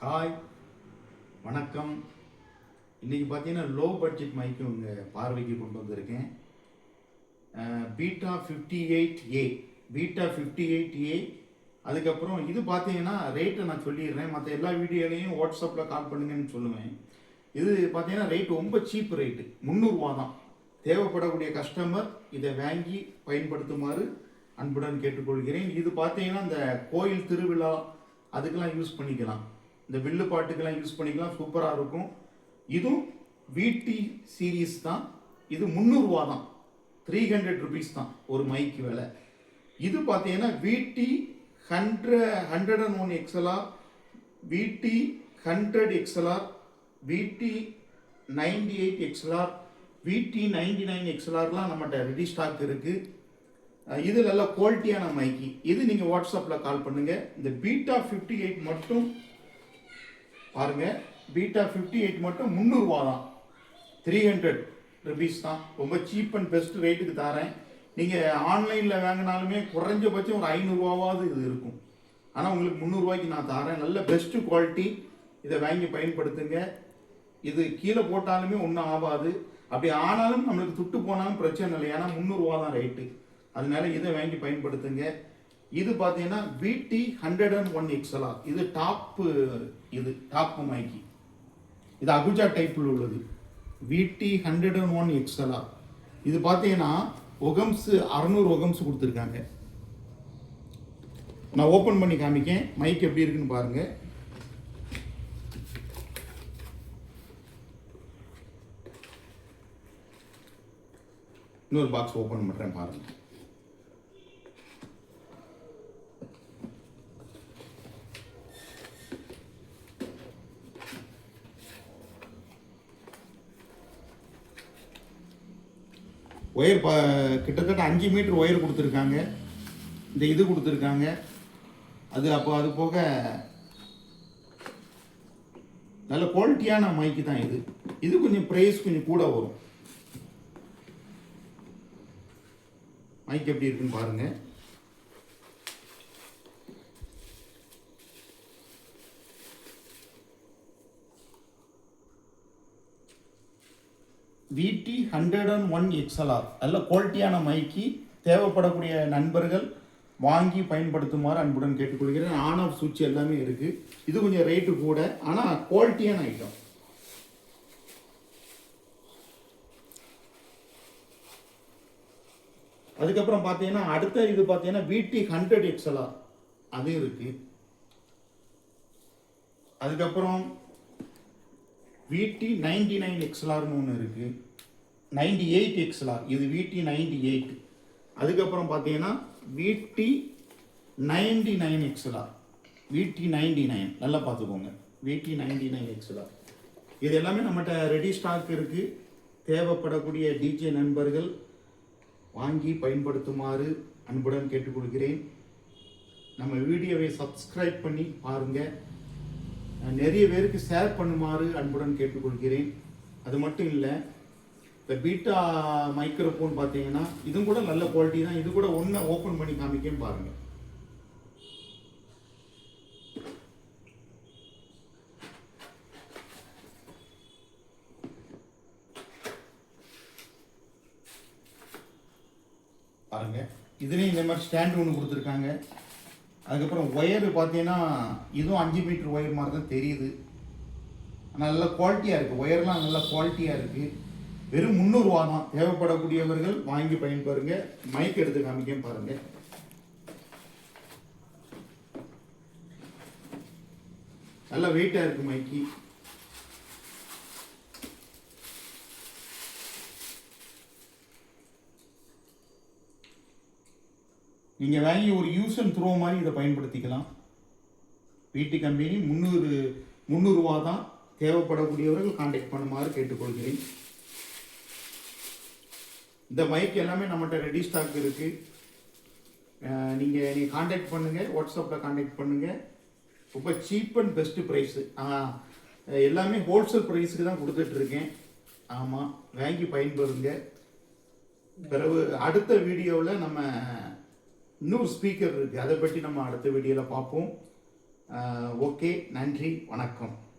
Hi, வணக்கம். இன்றைக்கி பார்த்தீங்கன்னா லோ பட்ஜெட் மைக்கு உங்கள் பார்வைக்கு கொண்டு வந்திருக்கேன். Beta 58A beta 58A. அதுக்கப்புறம் இது பார்த்தீங்கன்னா ரேட்டை நான் சொல்லிடுறேன். மற்ற எல்லா வீடியோலையும் வாட்ஸ்அப்பில் கால் பண்ணுங்கன்னு சொல்லுவேன். இது பார்த்தீங்கன்னா ரேட் ரொம்ப சீப் ரேட்டு, 300 தான். தேவைப்படக்கூடிய கஸ்டமர் இதை வாங்கி பயன்படுத்துமாறு அன்புடன் கேட்டுக்கொள்கிறேன். இது பார்த்தீங்கன்னா இந்த கோயில் திருவிழா அதுக்கெல்லாம் யூஸ் பண்ணிக்கலாம், இந்த வில்லு பாட்டுக்கெல்லாம் யூஸ் பண்ணிக்கலாம், சூப்பராக இருக்கும். இதுவும் VT சீரீஸ் தான். இது 300 தான், 300 ருபீஸ் தான் ஒரு மைக்கு விலை. இது பார்த்தீங்கன்னா VT 101 XLR, VT 100 XLR, VT 98 XLR, VT 99 XLRலாம் நம்மகிட்ட ரெடி ஸ்டாக் இருக்குது. இது நல்ல குவாலிட்டியான மைக்கு. இது நீங்கள் வாட்ஸ்அப்பில் கால் பண்ணுங்கள். இந்த பீட்டா 58 மட்டும் பாருங்கள், பீட்டா 58 மட்டும் 300 தான், 300 ருபீஸ் தான். ரொம்ப சீப் அண்ட் பெஸ்ட் ரேட்டுக்கு தரேன். நீங்கள் ஆன்லைனில் வாங்கினாலுமே குறைஞ்சபட்சம் ஒரு 500 இது இருக்கும். ஆனால் உங்களுக்கு 300 நான் தரேன். நல்ல பெஸ்ட்டு குவாலிட்டி. இதை வாங்கி பயன்படுத்துங்க. இது கீழே போட்டாலுமே ஒன்றும் ஆகாது. அப்படி ஆனாலும் நம்மளுக்கு துட்டு போனாலும் பிரச்சனை இல்லை, ஏன்னா 300 தான் ரேட்டு. அதனால இதை வாங்கி பயன்படுத்துங்க. இது பார்த்தீங்கன்னா VT 101 XLR. இது டாப்பு மைக்கு. இது அகுஜா டைப்பில் உள்ளது. VT 101 XLR. இது பார்த்தீங்கன்னா ஒகம்ஸ் 600 ஒகம்ஸ் கொடுத்துருக்காங்க. நான் ஓப்பன் பண்ணி காமிக்கேன், மைக் எப்படி இருக்குன்னு பாருங்க. இன்னொரு பாக்ஸ் ஓப்பன் பண்ணுறேன் பாருங்க. ஒயர் கிட்டத்தட்ட 5 மீட்டர் ஒயர் கொடுத்துருக்காங்க. இந்த இது கொடுத்துருக்காங்க. அது போக நல்ல குவாலிட்டியான மைக்கு தான் இது. இது கொஞ்சம் ப்ரைஸ் கொஞ்சம் கூட வரும். மைக் எப்படி இருக்குன்னு பாருங்க. VT 101 XLR நல்ல குவாலிட்டியான மைக்கு. தேவைப்படக்கூடிய நண்பர்கள் வாங்கி பயன்படுத்துமாறு அன்புடன் கேட்டுக்கொள்கிறேன். ஆன் ஆஃப் சுவிட்ச் எல்லாமே இருக்குது. இது கொஞ்சம் ரேட்டு கூட, ஆனால் குவாலிட்டியான ஐட்டம். அதுக்கப்புறம் பார்த்தீங்கன்னா அடுத்த இது பார்த்தீங்கன்னா VT 100 XLR அது இருக்குது. அதுக்கப்புறம் VT 99 XLRனு ஒன்று இருக்குது. 98 XLR, இது VT 98. அதுக்கப்புறம் பார்த்தீங்கன்னா VT 99 XLR, VT 99 நல்லா பார்த்துக்கோங்க, VT 99 XLR. இது எல்லாமே நம்மகிட்ட ரெடி ஸ்டாக் இருக்குது. தேவைப்படக்கூடிய டிஜே நண்பர்கள் வாங்கி பயன்படுத்துமாறு அன்புடன் கேட்டுக்கொள்கிறேன். நம்ம வீடியோவை சப்ஸ்கிரைப் பண்ணி பாருங்கள். நிறைய பேருக்கு ஷேர் பண்ணுமாறு அன்புடன் கேட்டுக்கொள்கிறேன். அது மட்டும் இல்லை, இந்த பீட்டா மைக்ரோஃபோன் பார்த்தீங்கன்னா இதுவும் கூட நல்ல குவாலிட்டி தான். இது கூட ஒன்று ஓப்பன் பண்ணி காமிக்கேன் பாருங்கள். பாருங்க, இதுலேயும் இந்த மாதிரி ஸ்டாண்ட் ஒன்று கொடுத்துருக்காங்க. அதுக்கப்புறம் ஒயரு பார்த்தீங்கன்னா இதுவும் 5 மீட்டர் ஒயர் மாதிரி தான் தெரியுது. நல்ல குவாலிட்டியாக இருக்குது. ஒயர்லாம் நல்ல குவாலிட்டியாக இருக்குது. வெறும் 300 தான். தேவைப்படக்கூடியவர்கள் வாங்கி பயன்பெறுங்க. மைக் எடுத்து காமிக்க பாருங்கள். நல்ல வெயிட்டாக இருக்குது மைக்கு. நீங்கள் வாங்கி ஒரு யூஸ் அண்ட் த்ரோ மாதிரி இதை பயன்படுத்திக்கலாம். VT கம்பெனி 300 தான். தேவைப்படக்கூடியவர்கள் கான்டாக்ட் பண்ணுமாறு கேட்டுக்கொள்கிறேன். இந்த மைக் எல்லாமே நம்மகிட்ட ரெடி ஸ்டாக் இருக்குது. நீங்கள் கான்டாக்ட் பண்ணுங்கள், வாட்ஸ்அப்பில் கான்டாக்ட் பண்ணுங்கள். ரொம்ப சீப் அண்ட் பெஸ்ட்டு ப்ரைஸு. எல்லாமே ஹோல்சேல் ப்ரைஸுக்கு தான் கொடுத்துட்ருக்கேன். ஆமாம், வாங்கி பயன்பெறுங்க. பிறகு அடுத்த வீடியோவில் நம்ம இன்னொரு ஸ்பீக்கர் இருக்குது, அதை பற்றி நம்ம அடுத்த வீடியோவில் பார்ப்போம். ஓகே, நன்றி, வணக்கம்.